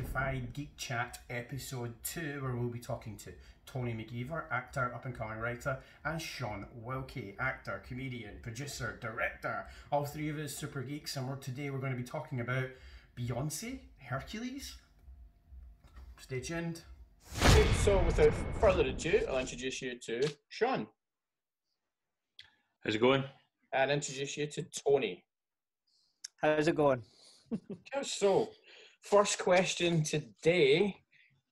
Geekified Geek Chat episode 2, where we'll be talking to Tony McGeever, actor, up-and-coming writer, and Sean Wilkie, actor, comedian, producer, director. All three of us super geeks, and today we're going to be talking about Beyonce, Hercules. Stay tuned. So without further ado, I'll introduce you to Sean. How's it going? And introduce you to Tony. How's it going? So, first question today.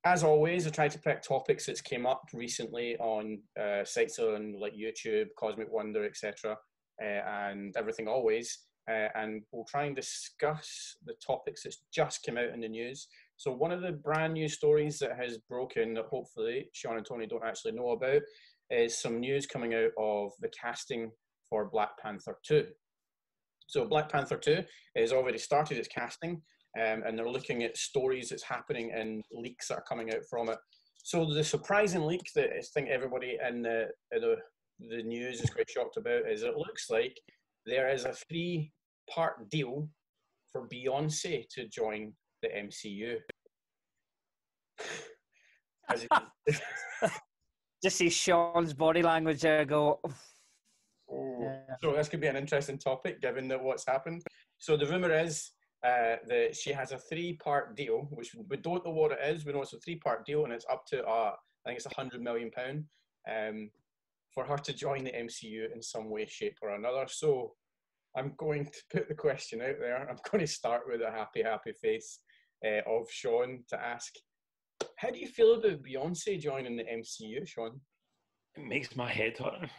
As always, I try to pick topics that's came up recently on sites on like YouTube, Cosmic Wonder, etc., and everything always. And we'll try and discuss the topics that's just come out in the news. So one of the brand new stories that has broken that hopefully Sean and Tony don't actually know about is some news coming out of the casting for Black Panther 2. So Black Panther 2 has already started its casting, and they're looking at stories that's happening and leaks that are coming out from it. So the surprising leak that I think everybody in the news is quite shocked about is it looks like there is a 3-part deal for Beyonce to join the MCU. Just see Sean's body language there go. Yeah. So this could be an interesting topic given that what's happened. So the rumour is that she has a 3-part deal, which we don't know what it is. We know it's a 3-part deal, and it's up to I think it's £100 million for her to join the MCU in some way, shape, or another. So I'm going to put the question out there. I'm going to start with a happy face of Sean to ask, how do you feel about Beyonce joining the MCU, Sean? It makes my head hurt.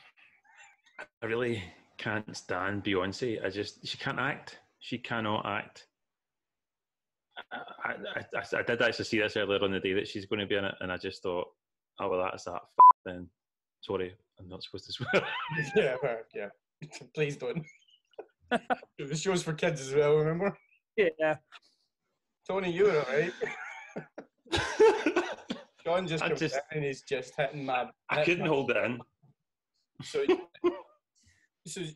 I really can't stand Beyonce. She can't act. She cannot act. I did actually see this earlier on the day that she's going to be in it, and I just thought, oh, well, that's that. Then, sorry, I'm not supposed to swear. Yeah. Please don't. The show's for kids as well, remember? Yeah. Tony, you were alright. Sean just comes in and he's just hitting my... I couldn't hold it in. So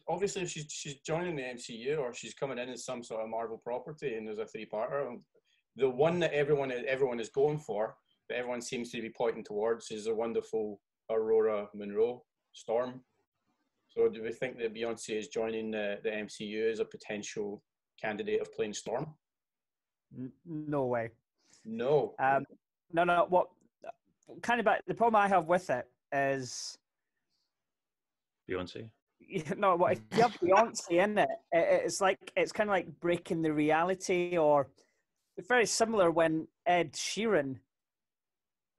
obviously if she's joining the MCU or she's coming in as some sort of Marvel property and there's a 3-parter, the one that everyone is going for, that everyone seems to be pointing towards, is the wonderful Aurora Monroe, Storm. So do we think that Beyonce is joining the MCU as a potential candidate of playing Storm? No way. No. No. What kind of the problem I have with it is Beyonce. No, what if you have Beyonce in it? It's kind of like breaking the reality, or it's very similar when Ed Sheeran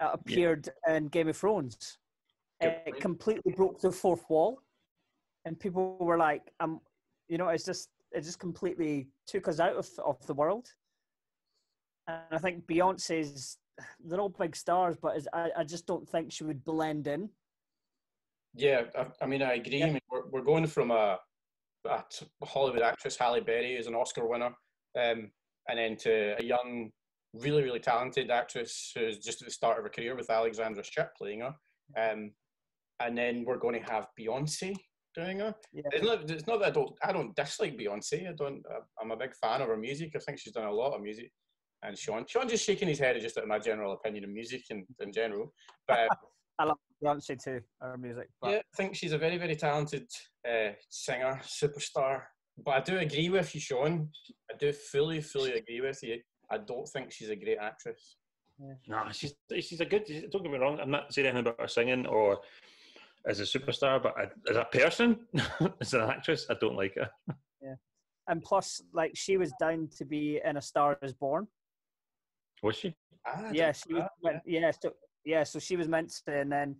appeared in Game of Thrones. It completely broke the fourth wall, and people were like, it just completely took us out of the world. And I think Beyonce's, they're all big stars, but I just don't think she would blend in. Yeah, I mean, I agree. Yeah. I mean, we're going from a Hollywood actress, Halle Berry, who's an Oscar winner, and then to a young, really, really talented actress who's just at the start of her career with Alexandra Shipp playing her. And then we're going to have Beyonce doing her. Yeah. It's not that I don't dislike Beyonce. I'm a big fan of her music. I think she's done a lot of music. And Sean just shaking his head just at my general opinion of music in general. But I love Beyonce too, her music. But. Yeah, I think she's a very, very talented singer, superstar. But I do agree with you, Sean. I do fully agree with you. I don't think she's a great actress. Yeah. No, she's a good... Don't get me wrong, I'm not saying anything about her singing or as a superstar, but as a person, as an actress, I don't like her. Yeah. And plus, like, she was down to be in A Star Is Born. Was she? Yeah, she was. So she was meant to, and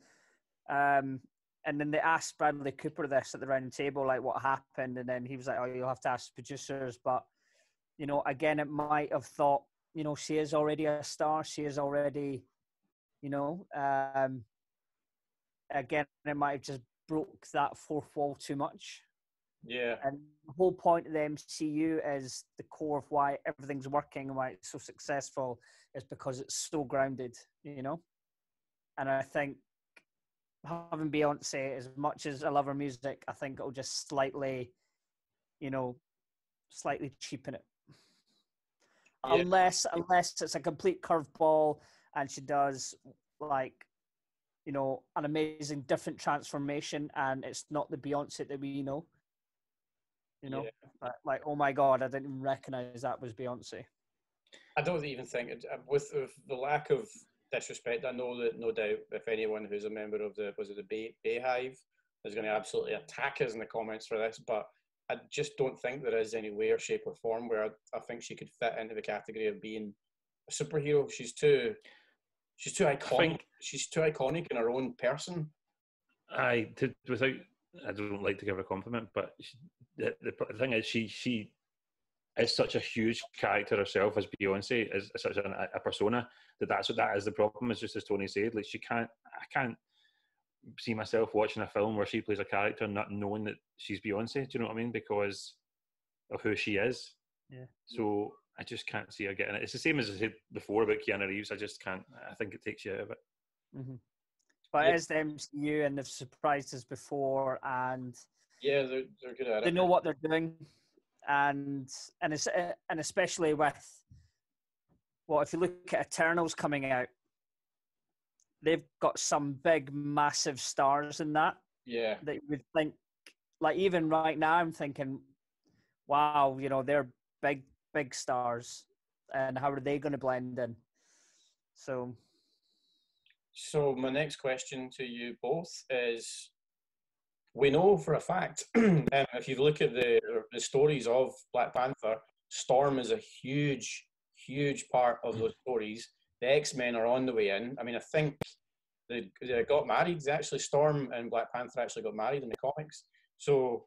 then they asked Bradley Cooper this at the round table, like what happened, and then he was like, "Oh, you'll have to ask the producers." But again, it might have thought, she is already a star. She is already, again, it might have just broke that fourth wall too much. Yeah. And the whole point of the MCU is the core of why everything's working and why it's so successful is because it's so grounded, And I think having Beyonce, as much as I love her music, I think it'll just slightly cheapen it. Yeah. unless it's a complete curveball and she does like, you know, an amazing different transformation and it's not the Beyonce that we know. You know, like, oh my God, I didn't even recognize that was Beyonce. I don't even think, with the lack of disrespect, I know that no doubt if anyone who's a member of the Bayhive is going to absolutely attack us in the comments for this, but I just don't think there is any way or shape or form where I think she could fit into the category of being a superhero. She's too iconic. She's too iconic in her own person. I don't like to give her a compliment, but the thing is, she is such a huge character herself as Beyonce, is such a persona that is the problem. Is just as Tony said, like I can't see myself watching a film where she plays a character not knowing that she's Beyonce. Do you know what I mean? Because of who she is. Yeah. So I just can't see her getting it. It's the same as I said before about Keanu Reeves. I just can't. I think it takes you out of it. Mm-hmm. But it is the MCU, and they've surprised us before, and yeah, they're good at it. They know what they're doing, and especially with if you look at Eternals coming out, they've got some big, massive stars in that. Yeah. That you would think, like even right now, I'm thinking, wow, you know, they're big stars, and how are they going to blend in? So my next question to you both is, we know for a fact, if you look at the stories of Black Panther, Storm is a huge, huge part of those stories. The X-Men are on the way in. I mean, I think they got married. Actually, Storm and Black Panther actually got married in the comics. So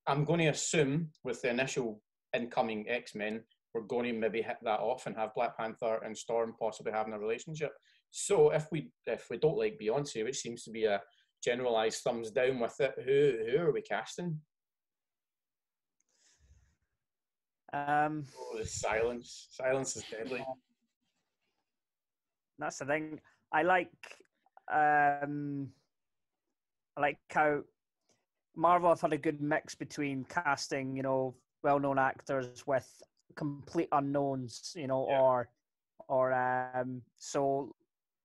I'm going to assume with the initial incoming X-Men, we're going to maybe hit that off and have Black Panther and Storm possibly having a relationship. So if we don't like Beyonce, which seems to be a generalized thumbs down with it, who are we casting? The silence. Silence is deadly. That's the thing. I like how Marvel have had a good mix between casting, you know, well-known actors with complete unknowns, you know, so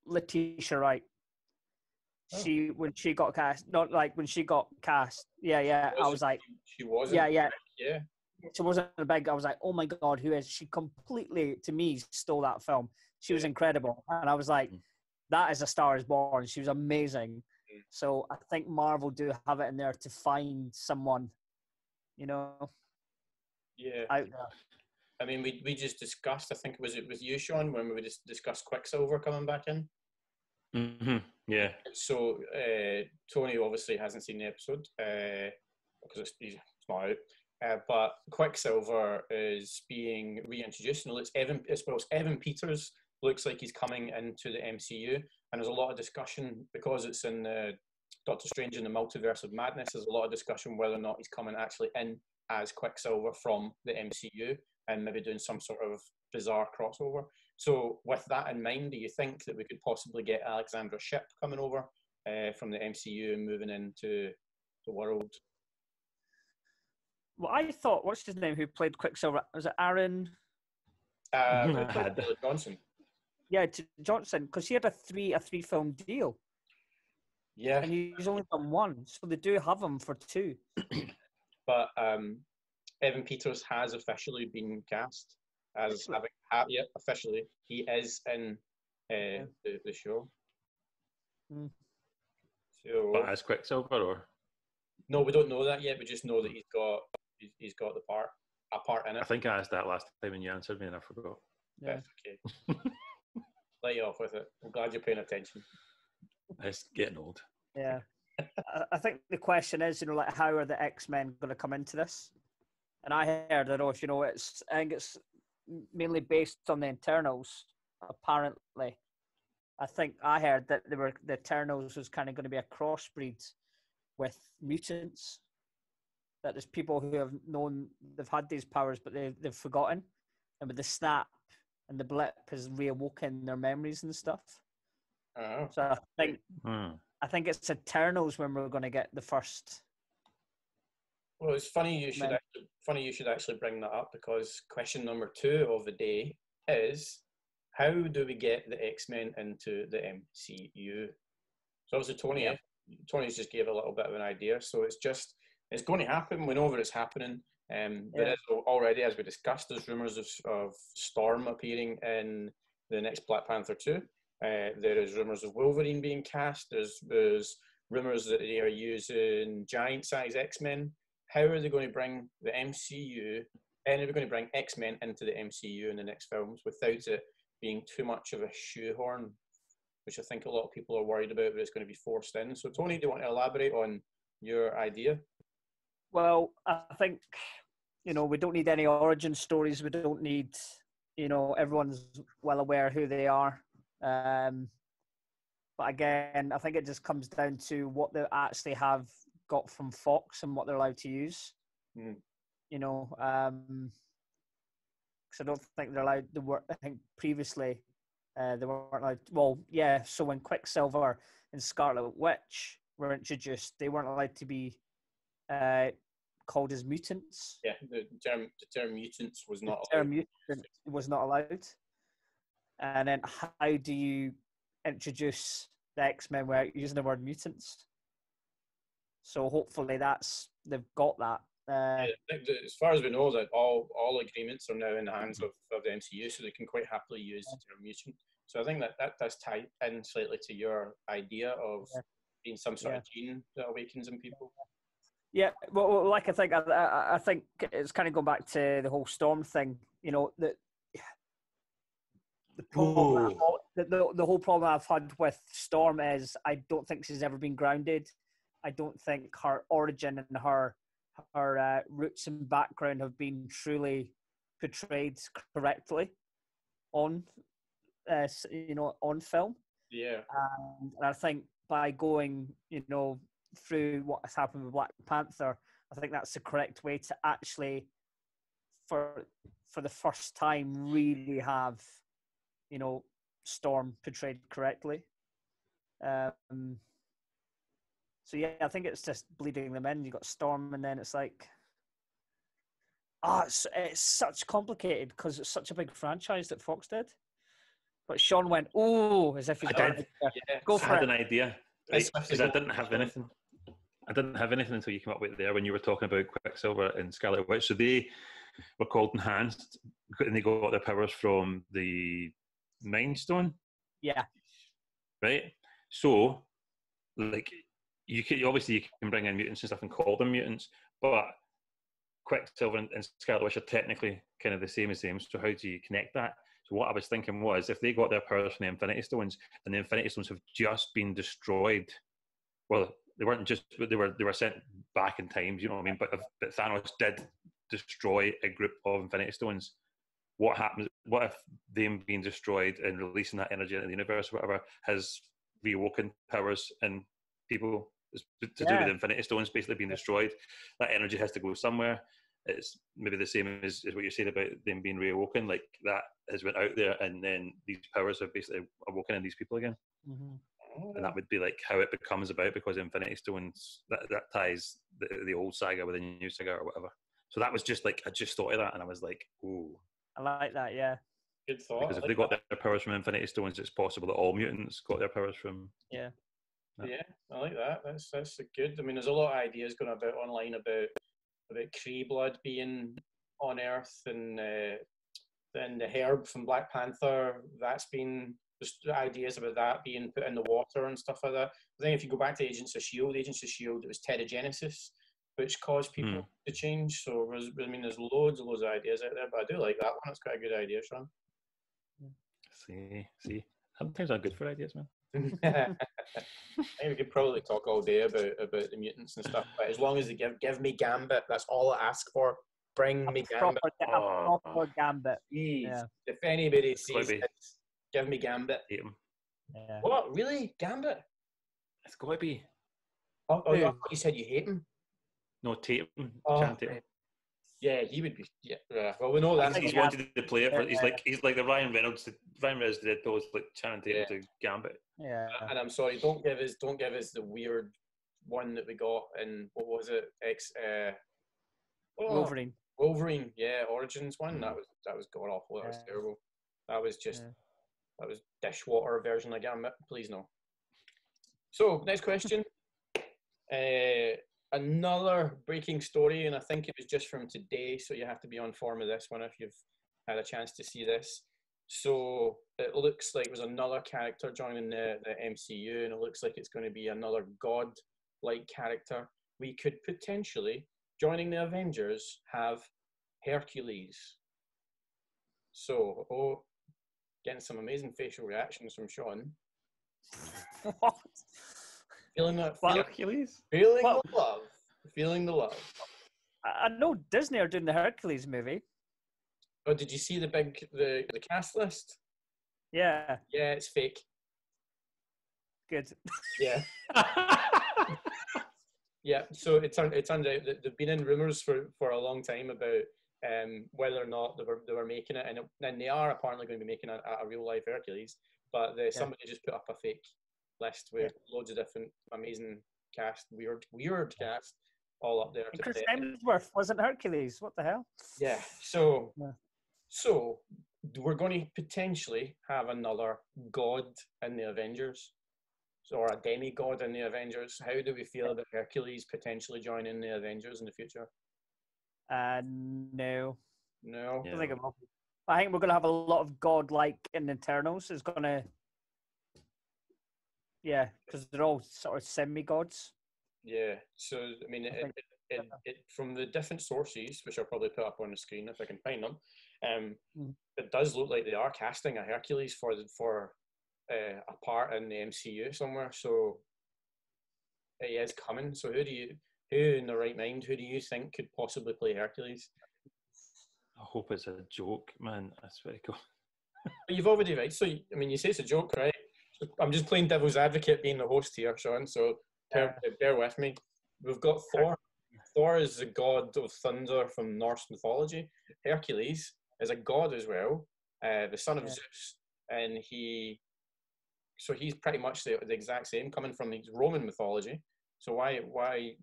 Letitia Wright. When she got cast, I was like, she wasn't. Yeah. She wasn't a big. I was like, oh my God, who is she? Completely, to me, stole that film. She was incredible, and I was like, that is A Star Is Born. She was amazing. So I think Marvel do have it in there to find someone, you know. Yeah. I mean, we just discussed. I think it was with you, Sean, when we just discussed Quicksilver coming back in. Mm-hmm. Yeah. So Tony obviously hasn't seen the episode because it's not out. But Quicksilver is being reintroduced. And it's Evan Peters looks like he's coming into the MCU, and there's a lot of discussion because it's in Doctor Strange in the Multiverse of Madness. There's a lot of discussion whether or not he's coming actually in as Quicksilver from the MCU and maybe doing some sort of bizarre crossover. So with that in mind, do you think that we could possibly get Alexandra Shipp coming over from the MCU and moving into the world? Well, I thought, what's his name, who played Quicksilver? Was it Aaron? Johnson. Yeah, Johnson, because he had a three film deal. Yeah. And he's only done one, so they do have him for two. But Evan Peters has officially been cast as officially. He is in the show. So, but as Quicksilver, or? No, we don't know that yet. We just know that he's got a part in it. I think I asked that last time and you answered me and I forgot. Yeah. That's okay. Let you off with it. I'm glad you're paying attention. It's getting old. Yeah. I think the question is, you know, like, how are the X-Men going to come into this? And I heard, I don't know if you know, I think it's mainly based on the Eternals, apparently. I think I heard that the Eternals was kind of going to be a crossbreed with mutants. That there's people who have known they've had these powers, but they've forgotten. And with the snap and the blip has reawoken their memories and stuff. Oh. So I think it's Eternals when we're going to get the first Well, it's funny you should actually bring that up, because question number 2 of the day is, how do we get the X-Men into the MCU? So obviously Tony's just gave a little bit of an idea. So it's going to happen. We know that it's happening. There is already, as we discussed, there's rumours of Storm appearing in the next Black Panther 2. There is rumours of Wolverine being cast. There's rumours that they are using giant-size X-Men. How are they going to bring the MCU, and are they going to bring X-Men into the MCU in the next films without it being too much of a shoehorn, which I think a lot of people are worried about, but it's going to be forced in. So, Tony, do you want to elaborate on your idea? Well, I think, we don't need any origin stories. We don't need, everyone's well aware who they are. But again, I think it just comes down to what they actually have got from Fox and what they're allowed to use. Because I don't think they're allowed to work. I think previously they weren't allowed. Well, yeah. So when Quicksilver and Scarlet Witch were introduced, they weren't allowed to be called as mutants. Yeah, the term mutants was not allowed. The term mutant was not allowed. And then how do you introduce the X-Men without using the word mutants? So hopefully they've got that. As far as we know, that all agreements are now in the hands of the MCU, so they can quite happily use the term mutant. So I think that does tie in slightly to your idea of being some sort of gene that awakens in people. Yeah, well, like I think it's kind of going back to the whole Storm thing. The problem, the whole problem I've had with Storm is I don't think she's ever been grounded. I don't think her origin and her roots and background have been truly portrayed correctly on film. Yeah, and I think by going through what has happened with Black Panther, I think that's the correct way to actually, for the first time, really have Storm portrayed correctly. So yeah, I think it's just bleeding them in. You got Storm, and then it's like, it's such complicated because it's such a big franchise that Fox did. But Sean went, as if he's got an idea. Yeah, Go for it. I had an idea, right? Because I didn't have anything. I didn't have anything until you came up with it there when you were talking about Quicksilver and Scarlet Witch. So they were called Enhanced, and they got their powers from the Mind Stone. Yeah. Right. So, like, you can bring in mutants and stuff and call them mutants, but Quicksilver and Scarlet Witch are technically kind of the same as them. So how do you connect that? So what I was thinking was, if they got their powers from the Infinity Stones, and the Infinity Stones have just been destroyed, well, they weren't just, they were sent back in time. You know what I mean? But Thanos did destroy a group of Infinity Stones. What happens? What if them being destroyed and releasing that energy into the universe, or whatever, has reawoken powers in people? It's to do with the Infinity Stones basically being destroyed. That energy has to go somewhere. It's maybe the same as what you're saying about them being reawoken. Like, that has went out there, and then these powers have basically awoken in these people again. Mm-hmm. And that would be like how it becomes about, because Infinity Stones, that ties the old saga with the new saga or whatever. So that was just like, I just thought of that, and I was like, ooh. I like that, yeah. Good thought. Because if they got their powers from Infinity Stones, it's possible that all mutants got their powers from... Yeah, I like that. That's good. I mean, there's a lot of ideas going about online about Kree blood being on Earth, and then the herb from Black Panther, there's ideas about that being put in the water and stuff like that. I think if you go back to Agents of S.H.I.E.L.D., it was pterogenesis, which caused people to change. So, there's loads of ideas out there, but I do like that one. It's quite a good idea, Sean. See. Sometimes I'm good for ideas, man. I think we could probably talk all day about the mutants and stuff, but as long as they give me Gambit, that's all I ask for. Bring me Gambit. A proper Gambit. Please. Yeah. If anybody sees it, give me Gambit. Hate him. Yeah. What? Really? Gambit? It's got to be. Oh, I thought you said you hate him. No, Tatum. Channing Tatum. Yeah, he would be. Yeah. Well, we know that. He's wanted to play it. For, he's like the Ryan Reynolds. Ryan Reynolds did those, like Channing Tatum to Gambit. Yeah. And I'm sorry, don't give us the weird one that we got in, what was it? Oh, Wolverine. Wolverine, yeah, Origins one. Mm. That was god awful. That was Yeah. terrible. That was just Yeah. that was dishwater version of Gambit. Please no. So next question. Another breaking story, and I think it was just from today, so you have to be on form of this one if you've had a chance to see this. So it looks like there's another character joining the MCU, and it looks like it's going to be another god-like character. We could potentially, joining the Avengers, have Hercules. So, getting some amazing facial reactions from Sean. What? Feeling that, Hercules? feeling Well- the love. Feeling the love. I know Disney are doing the Hercules movie. Oh, did you see the cast list? Yeah, Yeah, it's fake. good. Yeah. Yeah, so it turns out that they've been in rumours for a long time about whether or not they were making it, and they are apparently going to be making a real life Hercules, but somebody just put up a fake list with loads of different amazing cast, weird cast, all up there. And Chris Hemsworth wasn't Hercules. What the hell? Yeah, so Yeah. so we're going to potentially have another god in the Avengers. Or a demigod in the Avengers. How do we feel about Hercules potentially joining the Avengers in the future? No. No. Yeah. I think we're going to have a lot of god-like in Eternals. It's going to, because they're all sort of semi-gods. Yeah. So I mean, it from the different sources, which I'll probably put up on the screen if I can find them, it does look like they are casting a Hercules for a part in the MCU somewhere. So he is coming. So who in the right mind, who do you think could possibly play Hercules? I hope it's a joke, man. That's very cool. But you've already, right? So, I mean, you say it's a joke, right? I'm just playing devil's advocate being the host here, Sean, so bear with me. We've got Thor. Thor is the god of thunder from Norse mythology. Hercules is a god as well, the son of Zeus, and he's pretty much the exact same, coming from the Roman mythology. So why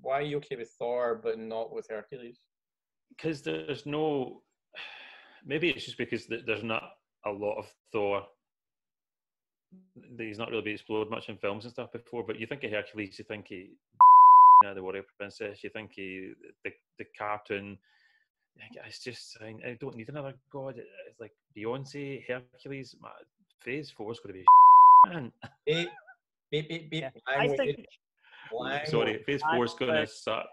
are you okay with Thor but not with Hercules? Because there's no... Maybe it's just because there's not a lot of Thor. He's not really been explored much in films and stuff before, but you think of Hercules, you think the warrior princess, you think the cartoon. It's just, I don't need another god. It's like Beyonce, Hercules. Phase 4 is going to be man. Beep. Yeah. I think. Sorry, Phase 4 is going to suck.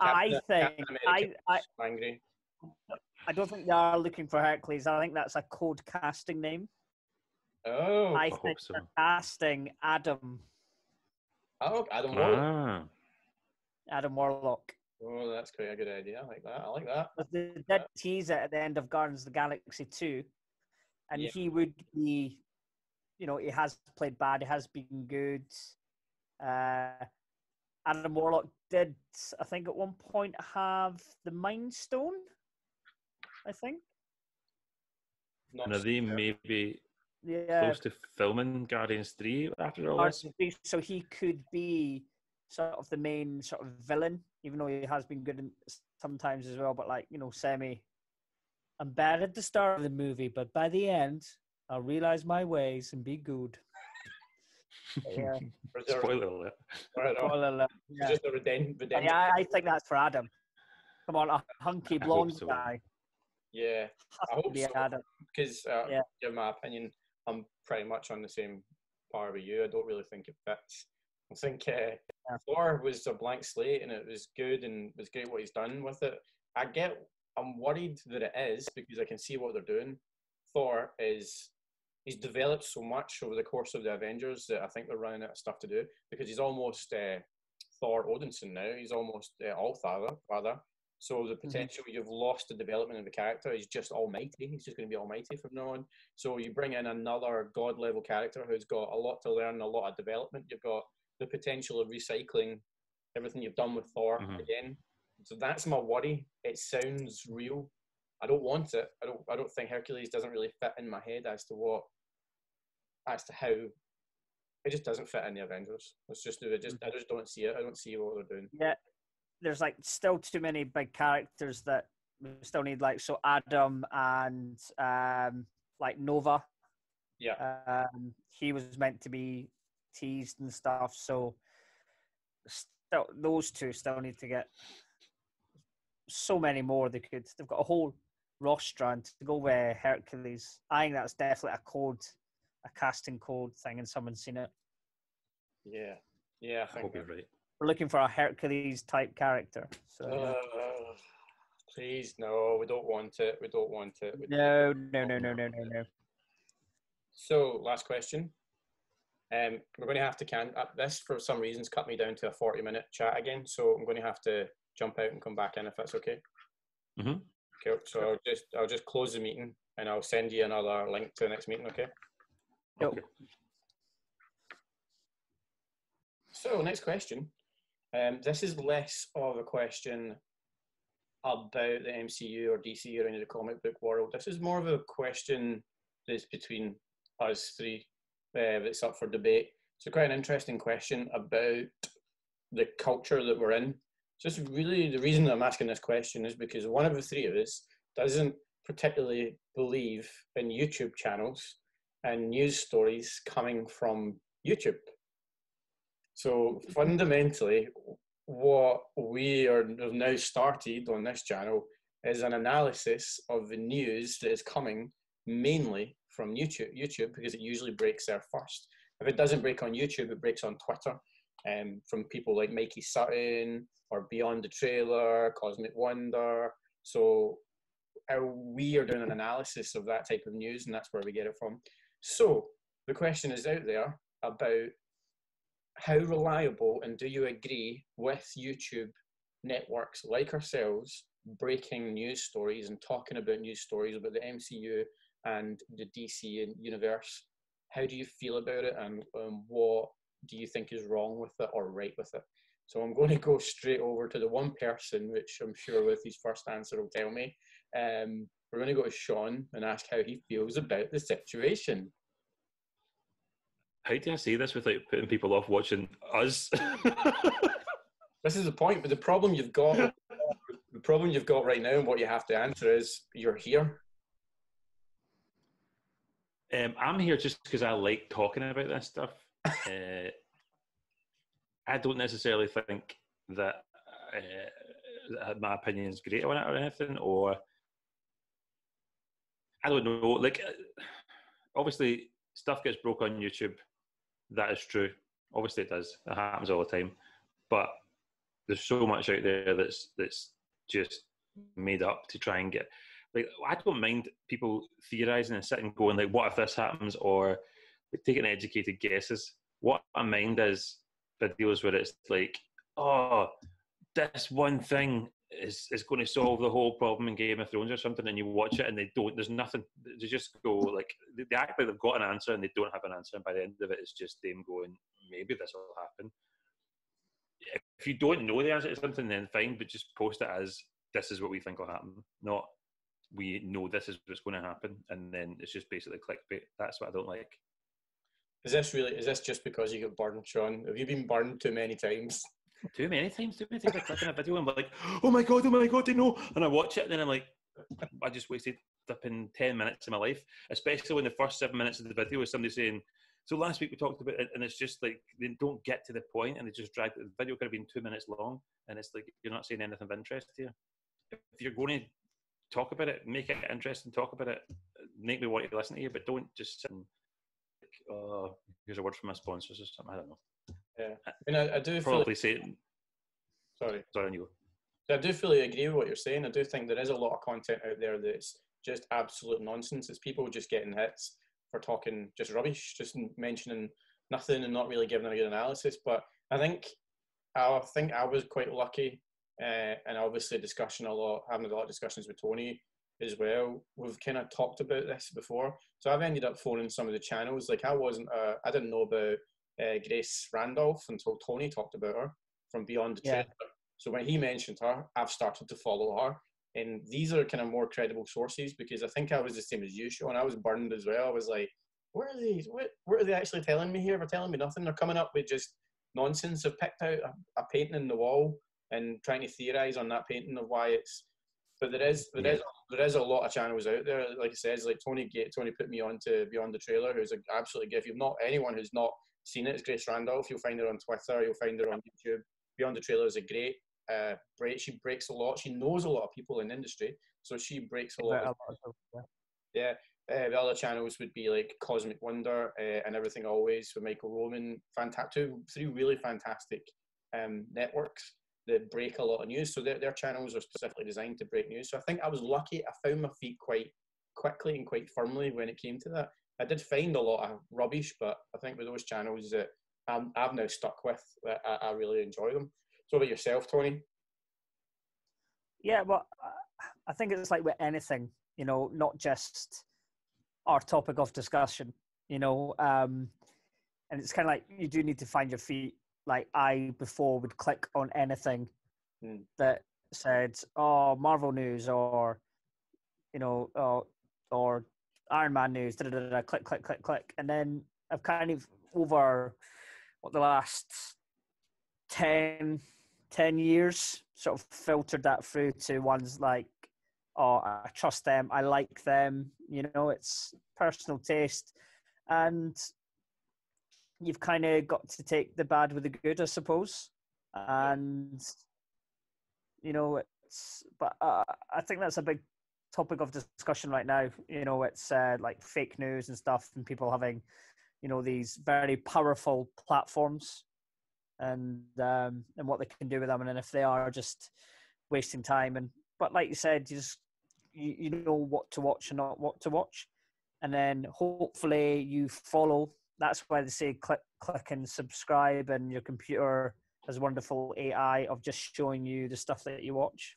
I Angry. I don't think they are looking for Hercules. I think that's a code casting name. Oh, I hope think so. they're casting Adam Adam Warlock. Adam Warlock. Oh, that's quite a good idea. I like that. But they did tease it at the end of Guardians of the Galaxy 2, and he would be, he has played bad, he has been good. Adam Warlock did, I think, at one point have the Mind Stone, I think. Not And are they maybe close to filming Guardians 3 after all this? So he could be sort of the main sort of villain, even though he has been good sometimes as well, but semi. I'm bad at the start of the movie, but by the end, I'll realize my ways and be good. Yeah. Spoiler alert. Spoiler alert. Yeah. Just a redemption. Yeah, I think that's for Adam. Come on, a hunky blonde guy. Yeah, I hope so. Adam. Because, in my opinion, I'm pretty much on the same par with you. I don't really think it fits. I think Thor was a blank slate, and it was good, and it was great what he's done with it. I'm worried that it is, because I can see what they're doing. Thor he's developed so much over the course of the Avengers that I think they're running out of stuff to do, because he's almost Thor Odinson now. He's almost All-Father, rather. So the potential, you've lost the development of the character. He's just almighty. He's just going to be almighty from now on. So you bring in another god-level character who's got a lot to learn, a lot of development. You've got the potential of recycling everything you've done with Thor again. So that's my worry. It sounds real. I don't want it. I don't think Hercules doesn't really fit in my head as to how it just doesn't fit in the Avengers. I just don't see it. I don't see what they're doing. Yeah. there's like still too many big characters that we still need, like so Adam and like Nova. Yeah. He was meant to be teased and stuff, so still those two still need to get so many more. They've got a whole roster, and to go with Hercules, I think that's definitely a casting code thing, and someone's seen it. Yeah. Yeah, I hope you're right. We're looking for a Hercules type character. So please, no, we don't want it. We don't want it. no. So, last question. We're going to have to this for some reasons cut me down to a 40-minute chat again. So I'm going to have to jump out and come back in if that's okay. Mm-hmm. Okay. So I'll just close the meeting and I'll send you another link to the next meeting. Okay. Okay. So next question. This is less of a question about the MCU or DC or any of the comic book world. This is more of a question that's between us three. That's up for debate. It's quite an interesting question about the culture that we're in. Just really the reason that I'm asking this question is because one of the three of us doesn't particularly believe in YouTube channels and news stories coming from YouTube. So fundamentally, what we have now started on this channel is an analysis of the news that is coming mainly from YouTube because it usually breaks there first. If it doesn't break on YouTube, it breaks on Twitter, from people like Mikey Sutton or Beyond the Trailer, Cosmic Wonder. So we are doing an analysis of that type of news, and that's where we get it from. So the question is out there about how reliable, and do you agree with YouTube networks like ourselves breaking news stories and talking about news stories about the MCU and the DC and universe? How do you feel about it, and what do you think is wrong with it or right with it? So I'm going to go straight over to the one person, which I'm sure with his first answer will tell me. We're going to go to Sean and ask how he feels about the situation. How do I say this without putting people off watching us? This is the point, but the problem you've got right now and what you have to answer is you're here. I'm here just because I like talking about this stuff. I don't necessarily think that my opinion is great on it or anything, or I don't know. Like, obviously, stuff gets broke on YouTube. That is true. Obviously, it does. It happens all the time. But there's so much out there that's just made up to try and get. Like, I don't mind people theorizing and sitting going like, "What if this happens?" or taking educated guesses. What I mind is videos where it's like, "Oh, this one thing is going to solve the whole problem in Game of Thrones or something," and you watch it and they don't. There's nothing. They just go like they act like they've got an answer and they don't have an answer, and by the end of it, it's just them going, "Maybe this will happen." If you don't know the answer to something, then fine, but just post it as this is what we think will happen, not we know this is what's going to happen, and then it's just basically clickbait. That's what I don't like. Is this just because you got burned, Sean? Have you been burned too many times? Too many times I click on a video and I'm like, oh my god, they know. And I watch it and then I'm like, I just wasted flipping 10 minutes of my life, especially when the first 7 minutes of the video is somebody saying, so last week we talked about it, and it's just like, they don't get to the point and they just drag, the video could have been 2 minutes long, and it's like, you're not saying anything of interest here. If you're going to talk about it, make it interesting, talk about it, make me want to listen to you, but don't just sit and like, oh, here's a word from my sponsors or something, I don't know. Yeah, I mean, I do probably say. Sorry, you. I do fully agree with what you're saying. I do think there is a lot of content out there that's just absolute nonsense. It's people just getting hits for talking just rubbish, just mentioning nothing and not really giving a good analysis. But I think I was quite lucky, and obviously having a lot of discussions with Tony as well. We've kind of talked about this before, so I've ended up phoning some of the channels. Like I didn't know about Grace Randolph until Tony talked about her from Beyond the Trailer. So when he mentioned her, I've started to follow her. And these are kind of more credible sources, because I think I was the same as you, Sean. I was burned as well. I was like, where are these? What are they actually telling me here? They're telling me nothing. They're coming up with just nonsense. I've picked out a painting in the wall and trying to theorize on that painting of why it's. But there is a lot of channels out there. Like I said, like Tony put me on to Beyond the Trailer, who's an absolute gift. You've not anyone who's not seen it. It's Grace Randolph. You'll find her on Twitter. You'll find her on YouTube. Beyond the Trailer is a great break. She breaks a lot. She knows a lot of people in the industry, so she breaks a lot. Yeah. The other channels would be like Cosmic Wonder and Everything Always with Michael Roman. Three really fantastic networks that break a lot of news. So their channels are specifically designed to break news. So I think I was lucky. I found my feet quite quickly and quite firmly when it came to that. I did find a lot of rubbish, but I think with those channels that I've now stuck with, I really enjoy them. So about yourself, Tony? Yeah, well, I think it's like with anything, not just our topic of discussion, and it's kind of like you do need to find your feet. Like I before would click on anything that said, "Oh, Marvel news," or or Iron Man news. Click, click, click, click, and then I've kind of over the last 10 years sort of filtered that through to ones like, oh, I trust them, I like them. It's personal taste, and you've kind of got to take the bad with the good, I suppose. And but I think that's a big topic of discussion right now. It's like fake news and stuff, and people having these very powerful platforms, and what they can do with them, and if they are just wasting time. But like you said, you know what to watch and not what to watch, and then hopefully you follow. That's why they say click and subscribe, and your computer has wonderful AI of just showing you the stuff that you watch,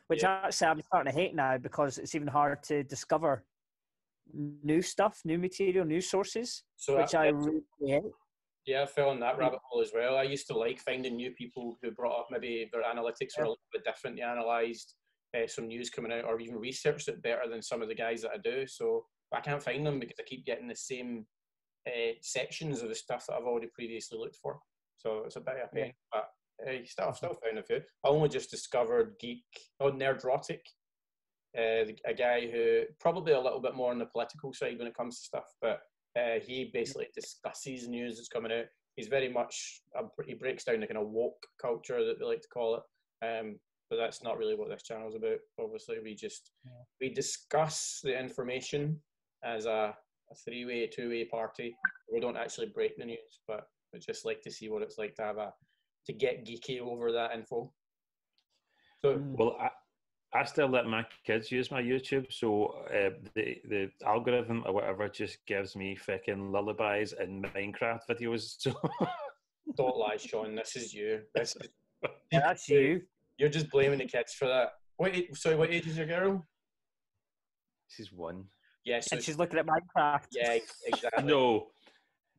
which actually I'm starting to hate now because it's even hard to discover new stuff, new material, new sources, which I really hate. Yeah, I fell in that rabbit hole as well. I used to like finding new people who brought up maybe their analytics were a little bit different. They analysed some news coming out or even researched it better than some of the guys that I do. So I can't find them because I keep getting the same sections of the stuff that I've already previously looked for. So it's a bit of a pain. But I've still found a few. I only just discovered Geek, Nerdrotic, a guy who probably a little bit more on the political side when it comes to stuff, but he basically discusses news that's coming out. He's very much, he breaks down the kind of woke culture that they like to call it. But that's not really what this channel's about. Obviously, we discuss the information as a three-way, two-way party. We don't actually break the news, but we just like to see what it's like to get geeky over that info. So, well, I still let my kids use my YouTube, so the algorithm or whatever just gives me freaking lullabies and Minecraft videos. So don't lie, Sean. This is you. Yeah, that's you. You're just blaming the kids for that. What age is your girl? She's 1. Yes, and she's looking at Minecraft. Yeah, exactly. No.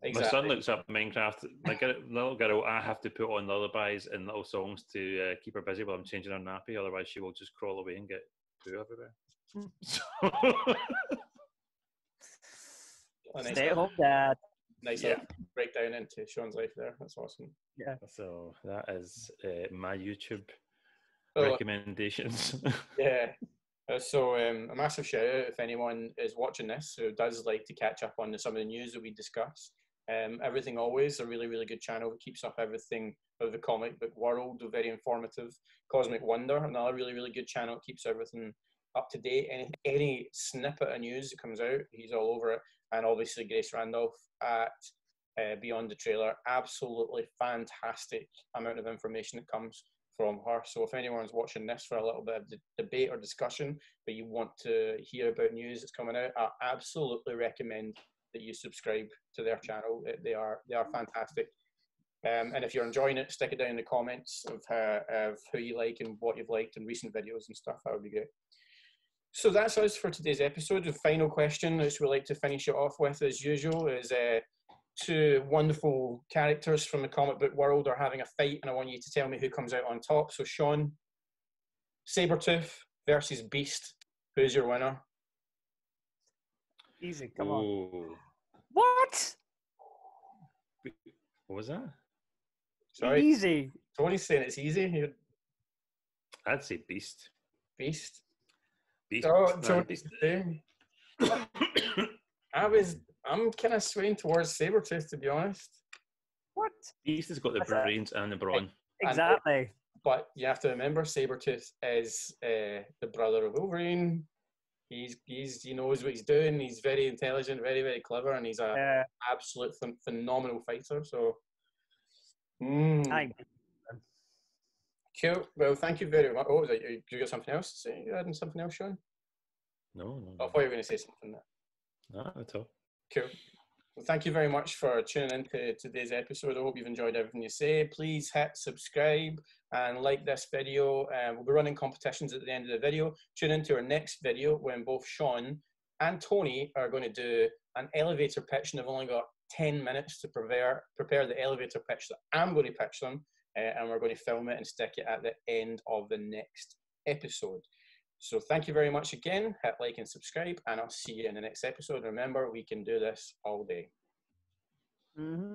Exactly. My son looks up Minecraft. My little girl, I have to put on lullabies and little songs to keep her busy while I'm changing her nappy. Otherwise, she will just crawl away and get poo everywhere. Stay at home, Dad. Nice breakdown into Sean's life there. That's awesome. Yeah. So that is my YouTube recommendations. Yeah. So a massive shout out if anyone is watching this who does like to catch up on some of the news that we discuss. Everything Always, a really, really good channel that keeps up everything of the comic book world, very informative. Cosmic Wonder, another really, really good channel, keeps everything up to date. Any snippet of news that comes out, he's all over it. And obviously Grace Randolph at Beyond the Trailer, absolutely fantastic amount of information that comes from her. So if anyone's watching this for a little bit of debate or discussion, but you want to hear about news that's coming out, I absolutely recommend that you subscribe to their channel. They are fantastic. And if you're enjoying it, stick it down in the comments of who you like and what you've liked in recent videos and stuff. That would be great. So that's us for today's episode. The final question, which we like to finish it off with as usual, is two wonderful characters from the comic book world are having a fight, and I want you to tell me who comes out on top. So Sean, Sabretooth versus Beast. Who's your winner? Easy, come on. What? What was that? Sorry? Easy. Tony's saying it's easy. I'd say Beast. Beast. Beast. Oh, Man, Tony's the same. I'm kind of swaying towards Sabretooth, to be honest. What? Beast has got the brains and the brawn. Exactly. But you have to remember, Sabretooth is the brother of Wolverine. He knows what he's doing. He's very intelligent, very, very clever, and he's a absolute phenomenal fighter. So, cool. Well, thank you very much. Oh, was it, you got something else to say? You adding something else, Sean? No. I thought you were going to say something there. Not at all. Cool. Well, thank you very much for tuning in to today's episode. I hope you've enjoyed everything you say. Please hit subscribe and like this video. We'll be running competitions at the end of the video. Tune into our next video when both Sean and Tony are going to do an elevator pitch, and they've only got 10 minutes to prepare the elevator pitch that I'm going to pitch them, and we're going to film it and stick it at the end of the next episode. So thank you very much again. Hit like and subscribe, and I'll see you in the next episode. Remember, we can do this all day. Mm-hmm.